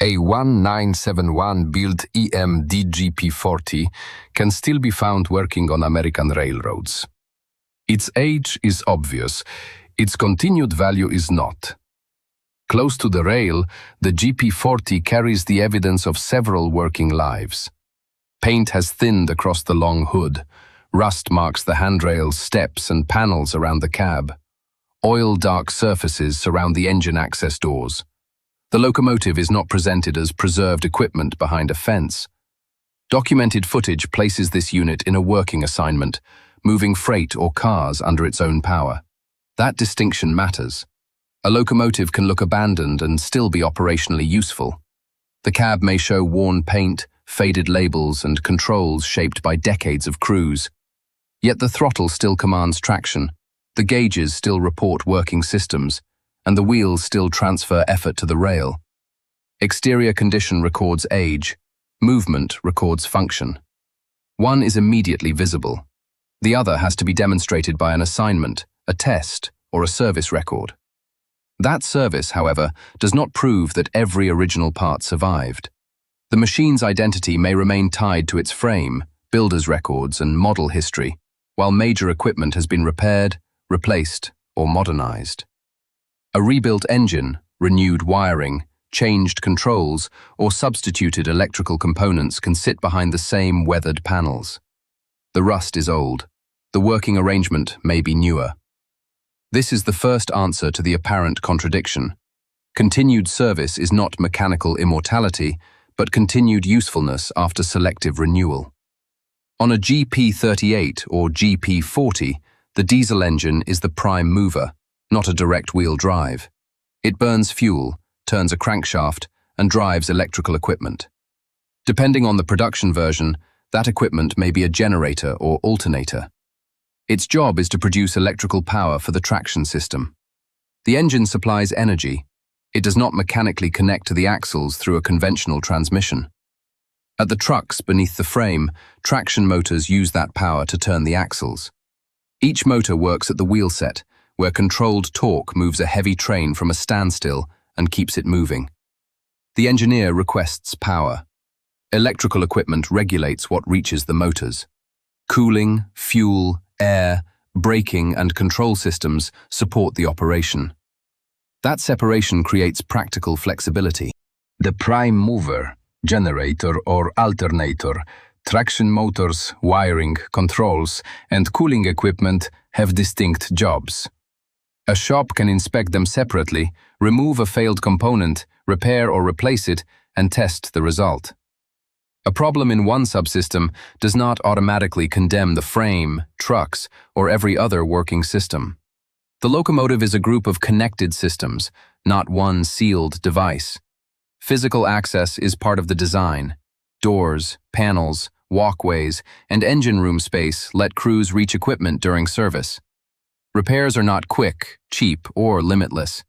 A 1971 built EMD-GP40 can still be found working on American railroads. Its age is obvious, its continued value is not. Close to the rail, the GP40 carries the evidence of several working lives. Paint has thinned across the long hood. Rust marks the handrails, steps, and panels around the cab. Oil-dark surfaces surround the engine access doors. The locomotive is not presented as preserved equipment behind a fence. Documented footage places this unit in a working assignment, moving freight or cars under its own power. That distinction matters. A locomotive can look abandoned and still be operationally useful. The cab may show worn paint, faded labels, and controls shaped by decades of cruise. Yet the throttle still commands traction, the gauges still report working systems, and the wheels still transfer effort to the rail. Exterior condition records age, movement records function. One is immediately visible. The other has to be demonstrated by an assignment, a test, or a service record. That service, however, does not prove that every original part survived. The machine's identity may remain tied to its frame, builder's records, and model history, while major equipment has been repaired, replaced, or modernized. A rebuilt engine, renewed wiring, changed controls, or substituted electrical components can sit behind the same weathered panels. The rust is old. The working arrangement may be newer. This is the first answer to the apparent contradiction. Continued service is not mechanical immortality, but continued usefulness after selective renewal. On a GP38 or GP40, the diesel engine is the prime mover, not a direct wheel drive. It burns fuel, turns a crankshaft, and drives electrical equipment. Depending on the production version, that equipment may be a generator or alternator. Its job is to produce electrical power for the traction system. The engine supplies energy. It does not mechanically connect to the axles through a conventional transmission. At the trucks beneath the frame, traction motors use that power to turn the axles. Each motor works at the wheel set, where controlled torque moves a heavy train from a standstill and keeps it moving. The engineer requests power. Electrical equipment regulates what reaches the motors. Cooling, fuel, air, braking, and control systems support the operation. That separation creates practical flexibility. The prime mover, generator or alternator, traction motors, wiring, controls, and cooling equipment have distinct jobs. A shop can inspect them separately, remove a failed component, repair or replace it, and test the result. A problem in one subsystem does not automatically condemn the frame, trucks, or every other working system. The locomotive is a group of connected systems, not one sealed device. Physical access is part of the design. Doors, panels, walkways, and engine room space let crews reach equipment during service. Repairs are not quick, cheap, or limitless.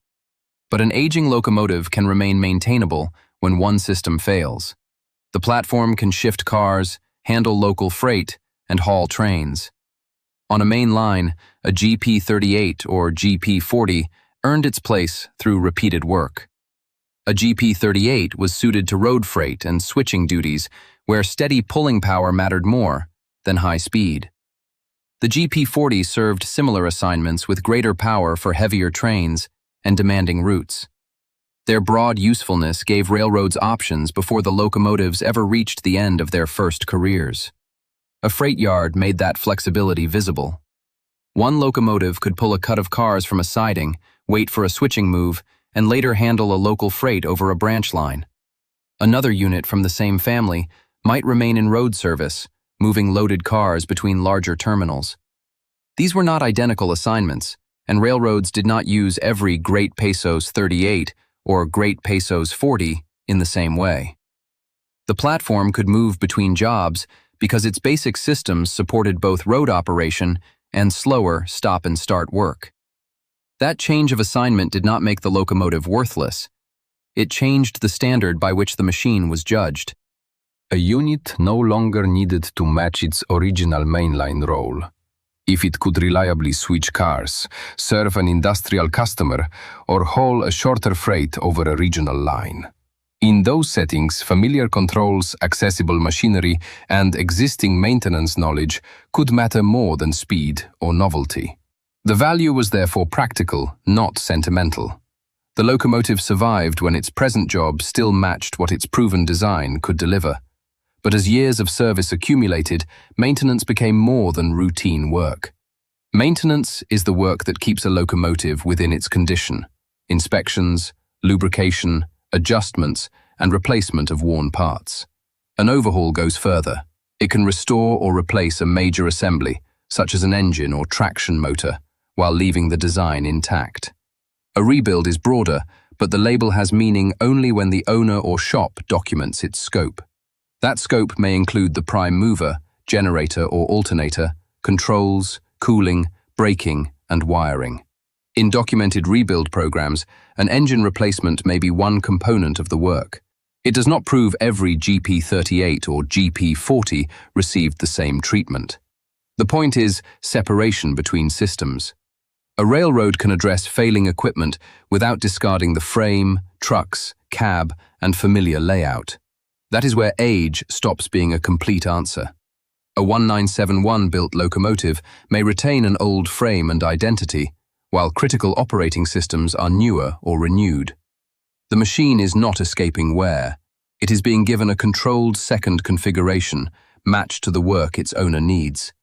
But an aging locomotive can remain maintainable when one system fails. The platform can shift cars, handle local freight, and haul trains. On a main line, a GP38 or GP40 earned its place through repeated work. A GP38 was suited to road freight and switching duties where steady pulling power mattered more than high speed. The GP40 served similar assignments with greater power for heavier trains and demanding routes. Their broad usefulness gave railroads options before the locomotives ever reached the end of their first careers. A freight yard made that flexibility visible. One locomotive could pull a cut of cars from a siding, wait for a switching move, and later handle a local freight over a branch line. Another unit from the same family might remain in road service, moving loaded cars between larger terminals. These were not identical assignments, and railroads did not use every Great Pesos 38 or Great Pesos 40 in the same way. The platform could move between jobs because its basic systems supported both road operation and slower stop-and-start work. That change of assignment did not make the locomotive worthless. It changed the standard by which the machine was judged. A unit no longer needed to match its original mainline role. If it could reliably switch cars, serve an industrial customer, or haul a shorter freight over a regional line. In those settings, familiar controls, accessible machinery, and existing maintenance knowledge could matter more than speed or novelty. The value was therefore practical, not sentimental. The locomotive survived when its present job still matched what its proven design could deliver. But as years of service accumulated, maintenance became more than routine work. Maintenance is the work that keeps a locomotive within its condition. Inspections, lubrication, adjustments, and replacement of worn parts. An overhaul goes further. It can restore or replace a major assembly, such as an engine or traction motor, while leaving the design intact. A rebuild is broader, but the label has meaning only when the owner or shop documents its scope. That scope may include the prime mover, generator or alternator, controls, cooling, braking, and wiring. In documented rebuild programs, an engine replacement may be one component of the work. It does not prove every GP38 or GP40 received the same treatment. The point is separation between systems. A railroad can address failing equipment without discarding the frame, trucks, cab, and familiar layout. That is where age stops being a complete answer. A 1971-built locomotive may retain an old frame and identity, while critical operating systems are newer or renewed. The machine is not escaping wear. It is being given a controlled second configuration, matched to the work its owner needs.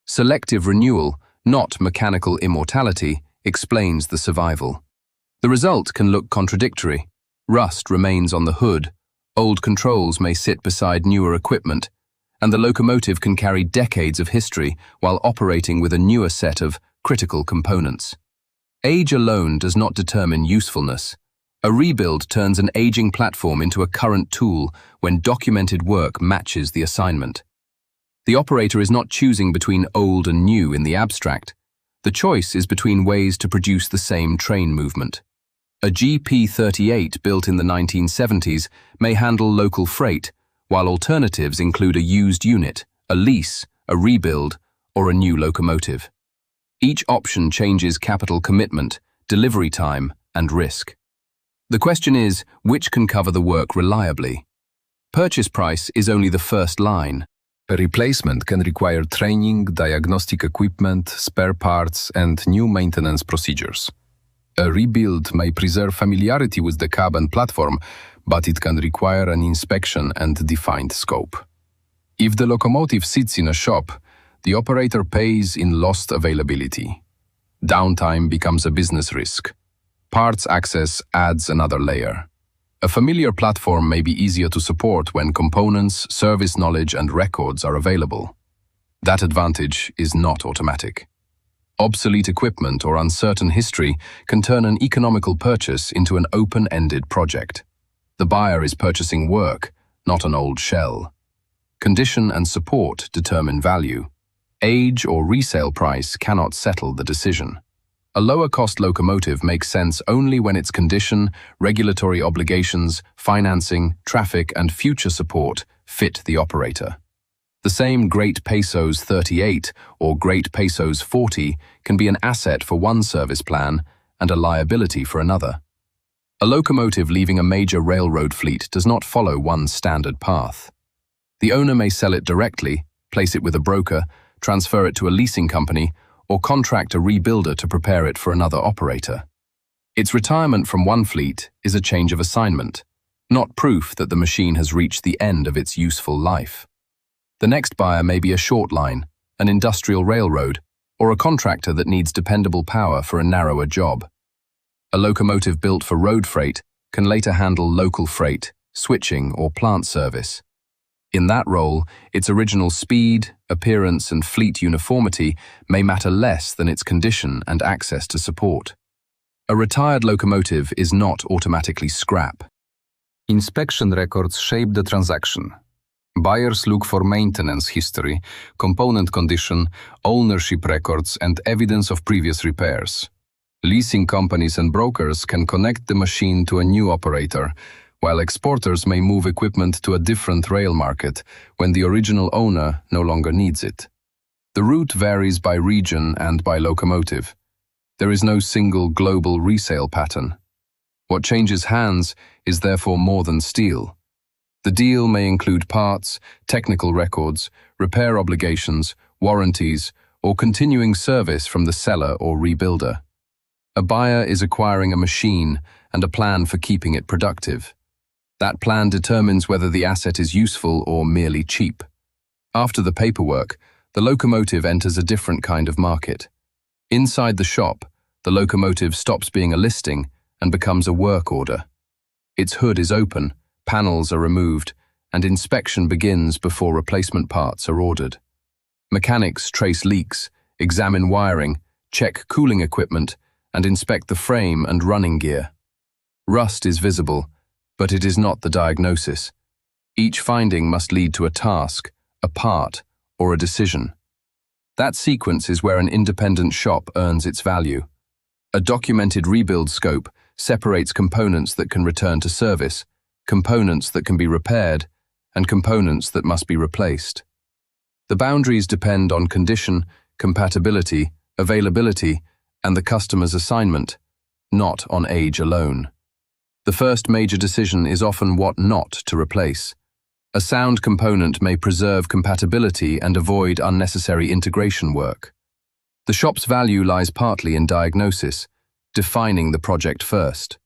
Selective renewal, not mechanical immortality, explains the survival. The result can look contradictory. Rust remains on the hood, old controls may sit beside newer equipment, and the locomotive can carry decades of history while operating with a newer set of critical components. Age alone does not determine usefulness. A rebuild turns an aging platform into a current tool when documented work matches the assignment. The operator is not choosing between old and new in the abstract. The choice is between ways to produce the same train movement. A GP38 built in the 1970s may handle local freight, while alternatives include a used unit, a lease, a rebuild, or a new locomotive. Each option changes capital commitment, delivery time, and risk. The question is, which can cover the work reliably? Purchase price is only the first line. A replacement can require training, diagnostic equipment, spare parts, and new maintenance procedures. A rebuild may preserve familiarity with the cab and platform, but it can require an inspection and defined scope. If the locomotive sits in a shop, the operator pays in lost availability. Downtime becomes a business risk. Parts access adds another layer. A familiar platform may be easier to support when components, service knowledge, and records are available. That advantage is not automatic. Obsolete equipment or uncertain history can turn an economical purchase into an open-ended project. The buyer is purchasing work, not an old shell. Condition and support determine value. Age or resale price cannot settle the decision. A lower-cost locomotive makes sense only when its condition, regulatory obligations, financing, traffic, and future support fit the operator. The same Great Pesos 38 or Great Pesos 40 can be an asset for one service plan and a liability for another. A locomotive leaving a major railroad fleet does not follow one standard path. The owner may sell it directly, place it with a broker, transfer it to a leasing company, or contract a rebuilder to prepare it for another operator. Its retirement from one fleet is a change of assignment, not proof that the machine has reached the end of its useful life. The next buyer may be a short line, an industrial railroad, or a contractor that needs dependable power for a narrower job. A locomotive built for road freight can later handle local freight, switching, or plant service. In that role, its original speed, appearance, and fleet uniformity may matter less than its condition and access to support. A retired locomotive is not automatically scrap. Inspection records shape the transaction. Buyers look for maintenance history, component condition, ownership records, and evidence of previous repairs. Leasing companies and brokers can connect the machine to a new operator, while exporters may move equipment to a different rail market when the original owner no longer needs it. The route varies by region and by locomotive. There is no single global resale pattern. What changes hands is therefore more than steel. The deal may include parts, technical records, repair obligations, warranties, or continuing service from the seller or rebuilder. A buyer is acquiring a machine and a plan for keeping it productive. That plan determines whether the asset is useful or merely cheap. After the paperwork, the locomotive enters a different kind of market. Inside the shop, the locomotive stops being a listing and becomes a work order. Its hood is open, panels are removed, and inspection begins before replacement parts are ordered. Mechanics trace leaks, examine wiring, check cooling equipment, and inspect the frame and running gear. Rust is visible, but it is not the diagnosis. Each finding must lead to a task, a part, or a decision. That sequence is where an independent shop earns its value. A documented rebuild scope separates components that can return to service, components that can be repaired, and components that must be replaced. The boundaries depend on condition, compatibility, availability, and the customer's assignment, not on age alone. The first major decision is often what not to replace. A sound component may preserve compatibility and avoid unnecessary integration work. The shop's value lies partly in diagnosis, defining the project first.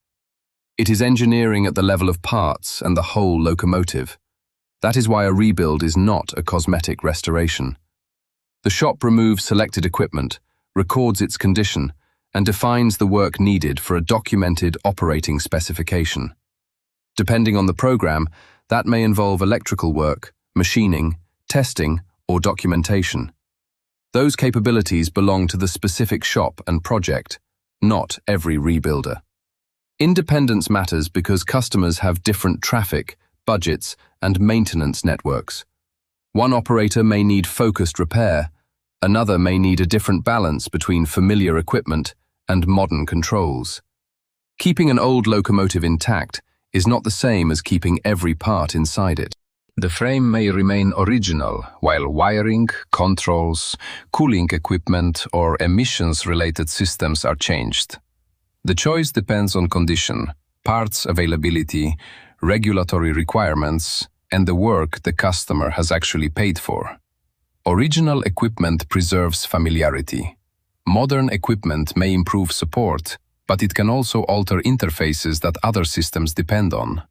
It is engineering at the level of parts and the whole locomotive. That is why a rebuild is not a cosmetic restoration. The shop removes selected equipment, records its condition, and defines the work needed for a documented operating specification. Depending on the program, that may involve electrical work, machining, testing, or documentation. Those capabilities belong to the specific shop and project, not every rebuilder. Independence matters because customers have different traffic, budgets, and maintenance networks. One operator may need focused repair, another may need a different balance between familiar equipment and modern controls. Keeping an old locomotive intact is not the same as keeping every part inside it. The frame may remain original, while wiring, controls, cooling equipment, or emissions-related systems are changed. The choice depends on condition, parts availability, regulatory requirements, and the work the customer has actually paid for. Original equipment preserves familiarity. Modern equipment may improve support, but it can also alter interfaces that other systems depend on.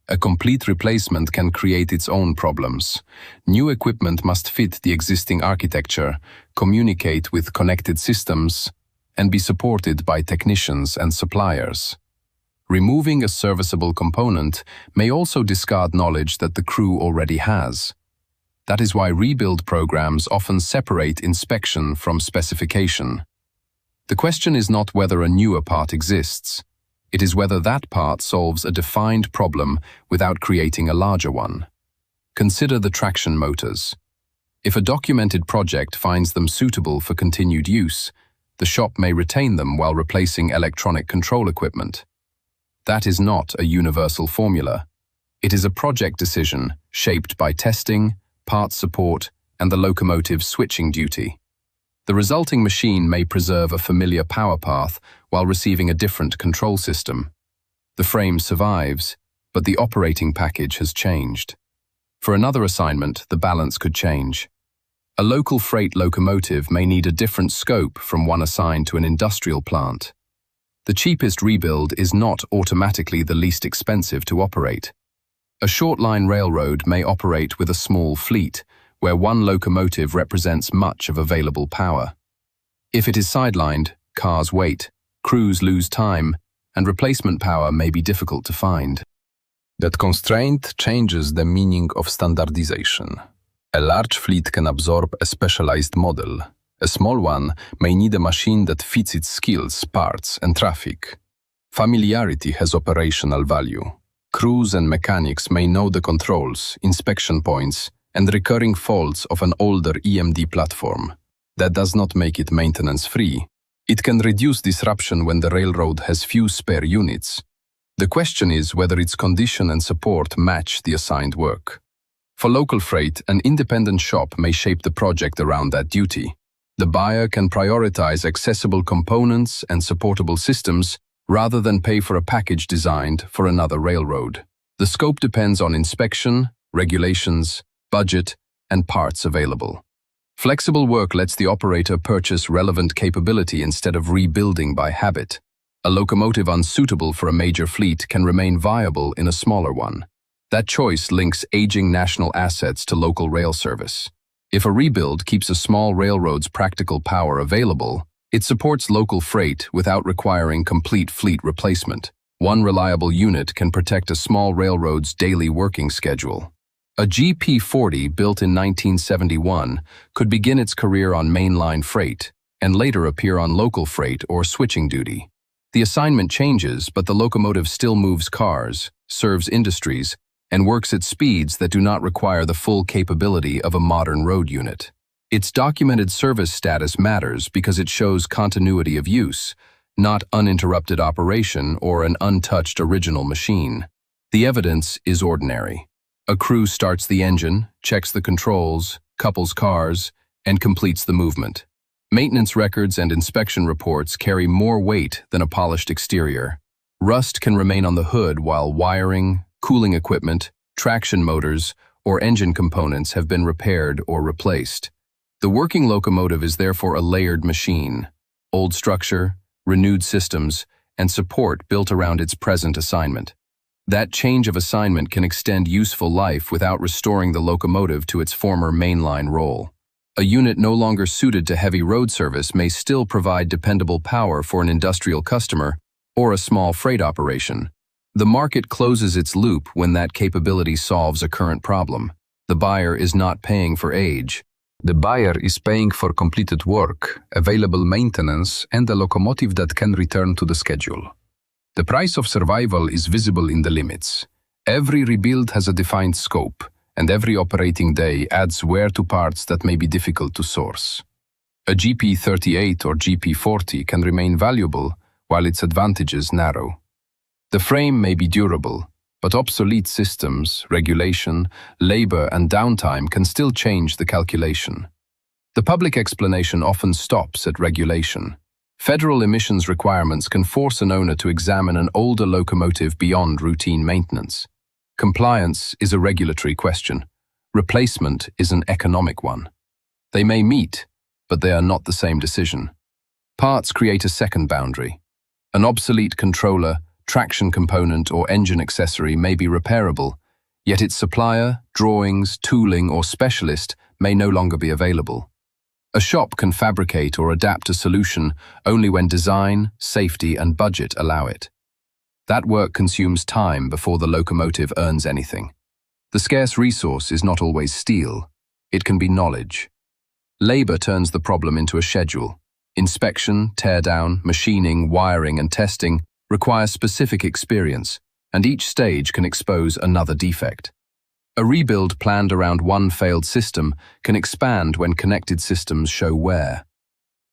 A complete replacement can create its own problems. New equipment must fit the existing architecture, communicate with connected systems, and be supported by technicians and suppliers. Removing a serviceable component may also discard knowledge that the crew already has. That is why rebuild programs often separate inspection from specification. The question is not whether a newer part exists. It is whether that part solves a defined problem without creating a larger one. Consider the traction motors. If a documented project finds them suitable for continued use, the shop may retain them while replacing electronic control equipment. That is not a universal formula. It is a project decision shaped by testing, parts support, and the locomotive's switching duty. The resulting machine may preserve a familiar power path while receiving a different control system. The frame survives, but the operating package has changed. For another assignment, the balance could change. A local freight locomotive may need a different scope from one assigned to an industrial plant. The cheapest rebuild is not automatically the least expensive to operate. A short-line railroad may operate with a small fleet, where one locomotive represents much of available power. If it is sidelined, cars wait, crews lose time, and replacement power may be difficult to find. That constraint changes the meaning of standardization. A large fleet can absorb a specialized model. A small one may need a machine that fits its skills, parts, and traffic. Familiarity has operational value. Crews and mechanics may know the controls, inspection points, and recurring faults of an older EMD platform. That does not make it maintenance-free. It can reduce disruption when the railroad has few spare units. The question is whether its condition and support match the assigned work. For local freight, an independent shop may shape the project around that duty. The buyer can prioritize accessible components and supportable systems, rather than pay for a package designed for another railroad. The scope depends on inspection, regulations, budget, and parts available. Flexible work lets the operator purchase relevant capability instead of rebuilding by habit. A locomotive unsuitable for a major fleet can remain viable in a smaller one. That choice links aging national assets to local rail service. If a rebuild keeps a small railroad's practical power available, it supports local freight without requiring complete fleet replacement. One reliable unit can protect a small railroad's daily working schedule. A GP40 built in 1971 could begin its career on mainline freight and later appear on local freight or switching duty. The assignment changes, but the locomotive still moves cars, serves industries, and works at speeds that do not require the full capability of a modern road unit. Its documented service status matters because it shows continuity of use, not uninterrupted operation or an untouched original machine. The evidence is ordinary. A crew starts the engine, checks the controls, couples cars, and completes the movement. Maintenance records and inspection reports carry more weight than a polished exterior. Rust can remain on the hood while wiring, cooling equipment, traction motors, or engine components have been repaired or replaced. The working locomotive is therefore a layered machine. Old structure, renewed systems, and support built around its present assignment. That change of assignment can extend useful life without restoring the locomotive to its former mainline role. A unit no longer suited to heavy road service may still provide dependable power for an industrial customer or a small freight operation. The market closes its loop when that capability solves a current problem. The buyer is not paying for age. The buyer is paying for completed work, available maintenance, and a locomotive that can return to the schedule. The price of survival is visible in the limits. Every rebuild has a defined scope, and every operating day adds wear to parts that may be difficult to source. A GP38 or GP40 can remain valuable while its advantages narrow. The frame may be durable, but obsolete systems, regulation, labor, and downtime can still change the calculation. The public explanation often stops at regulation. Federal emissions requirements can force an owner to examine an older locomotive beyond routine maintenance. Compliance is a regulatory question. Replacement is an economic one. They may meet, but they are not the same decision. Parts create a second boundary. An obsolete controller, traction component, or engine accessory may be repairable, yet its supplier, drawings, tooling, or specialist may no longer be available. A shop can fabricate or adapt a solution only when design, safety, and budget allow it. That work consumes time before the locomotive earns anything. The scarce resource is not always steel. It can be knowledge. Labor turns the problem into a schedule. Inspection, teardown, machining, wiring, and testing require specific experience, and each stage can expose another defect. A rebuild planned around one failed system can expand when connected systems show wear.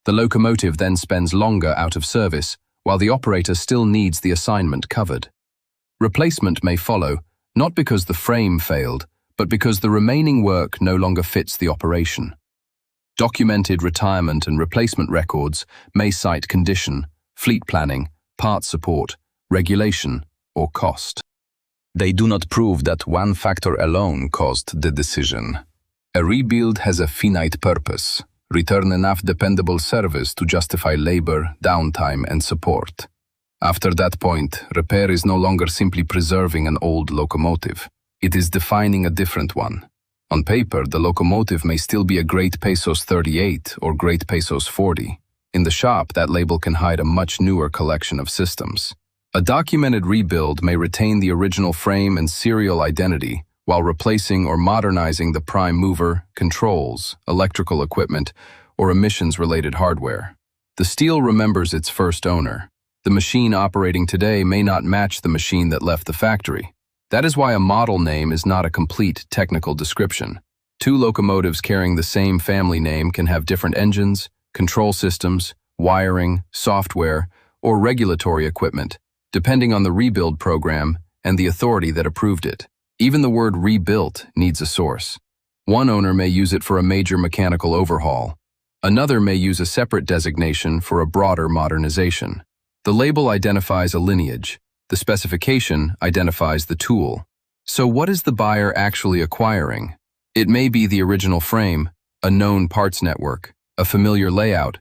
The locomotive then spends longer out of service, while the operator still needs the assignment covered. Replacement may follow, not because the frame failed, but because the remaining work no longer fits the operation. Documented retirement and replacement records may cite condition, fleet planning, part support, regulation, or cost. They do not prove that one factor alone caused the decision. A rebuild has a finite purpose: return enough dependable service to justify labor, downtime, and support. After that point, repair is no longer simply preserving an old locomotive. It is defining a different one. On paper, the locomotive may still be a Great Pesos 38 or Great Pesos 40. In the shop, that label can hide a much newer collection of systems. A documented rebuild may retain the original frame and serial identity while replacing or modernizing the prime mover, controls, electrical equipment, or emissions-related hardware. The steel remembers its first owner. The machine operating today may not match the machine that left the factory. That is why a model name is not a complete technical description. Two locomotives carrying the same family name can have different engines, control systems, wiring, software, or regulatory equipment, depending on the rebuild program and the authority that approved it. Even the word rebuilt needs a source. One owner may use it for a major mechanical overhaul. Another may use a separate designation for a broader modernization. The label identifies a lineage. The specification identifies the tool. So what is the buyer actually acquiring? It may be the original frame, a known parts network, a familiar layout,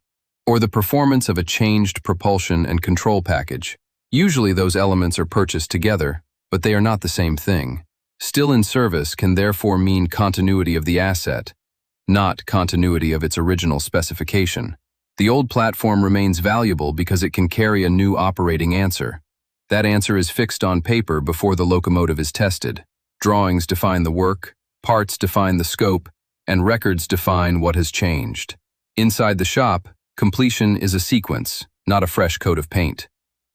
or the performance of a changed propulsion and control package. Usually those elements are purchased together, but they are not the same thing. Still in service can therefore mean continuity of the asset, not continuity of its original specification. The old platform remains valuable because it can carry a new operating answer. That answer is fixed on paper before the locomotive is tested. Drawings define the work, parts define the scope, and records define what has changed. Inside the shop, completion is a sequence, not a fresh coat of paint.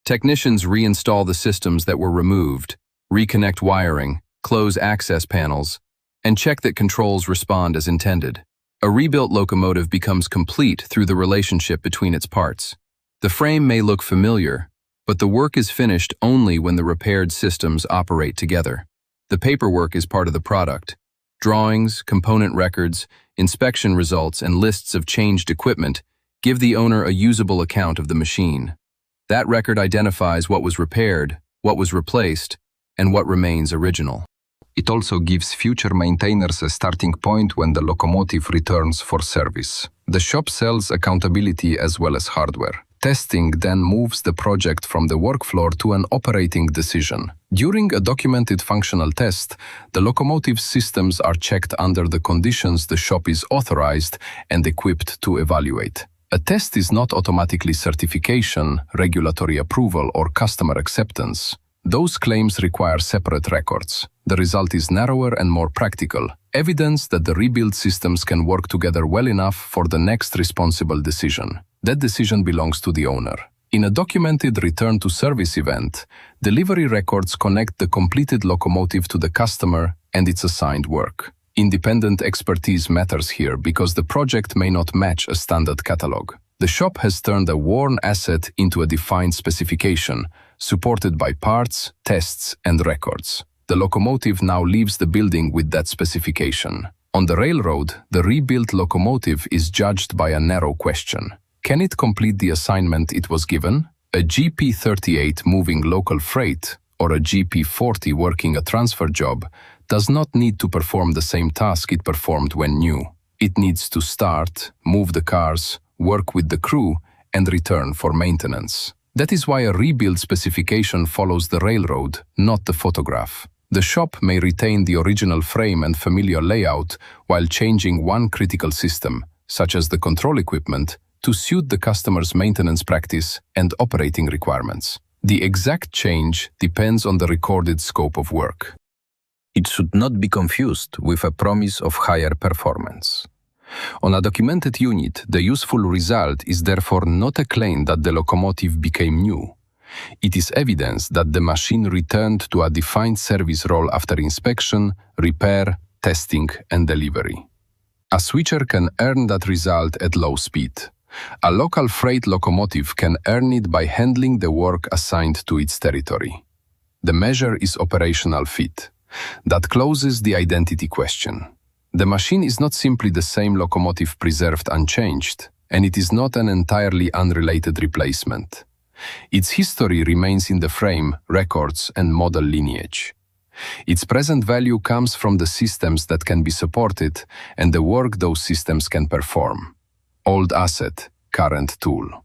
Technicians reinstall the systems that were removed, reconnect wiring, close access panels, and check that controls respond as intended. A rebuilt locomotive becomes complete through the relationship between its parts. The frame may look familiar, but the work is finished only when the repaired systems operate together. The paperwork is part of the product. Drawings, component records, inspection results, and lists of changed equipment give the owner a usable account of the machine. That record identifies what was repaired, what was replaced, and what remains original. It also gives future maintainers a starting point when the locomotive returns for service. The shop sells accountability as well as hardware. Testing then moves the project from the work floor to an operating decision. During a documented functional test, the locomotive systems are checked under the conditions the shop is authorized and equipped to evaluate. A test is not automatically certification, regulatory approval, or customer acceptance. Those claims require separate records. The result is narrower and more practical, evidence that the rebuilt systems can work together well enough for the next responsible decision. That decision belongs to the owner. In a documented return to service event, delivery records connect the completed locomotive to the customer and its assigned work. Independent expertise matters here because the project may not match a standard catalog. The shop has turned a worn asset into a defined specification, supported by parts, tests, and records. The locomotive now leaves the building with that specification. On the railroad, the rebuilt locomotive is judged by a narrow question. Can it complete the assignment it was given? A GP38 moving local freight or a GP40 working a transfer job does not need to perform the same task it performed when new. It needs to start, move the cars, work with the crew, and return for maintenance. That is why a rebuild specification follows the railroad, not the photograph. The shop may retain the original frame and familiar layout while changing one critical system, such as the control equipment, to suit the customer's maintenance practice and operating requirements. The exact change depends on the recorded scope of work. It should not be confused with a promise of higher performance. On a documented unit, the useful result is therefore not a claim that the locomotive became new. It is evidence that the machine returned to a defined service role after inspection, repair, testing, and delivery. A switcher can earn that result at low speed. A local freight locomotive can earn it by handling the work assigned to its territory. The measure is operational fit. That closes the identity question. The machine is not simply the same locomotive preserved unchanged, and it is not an entirely unrelated replacement. Its history remains in the frame, records, and model lineage. Its present value comes from the systems that can be supported and the work those systems can perform. Old asset, current tool.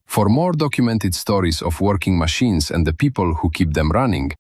For more documented stories of working machines and the people who keep them running,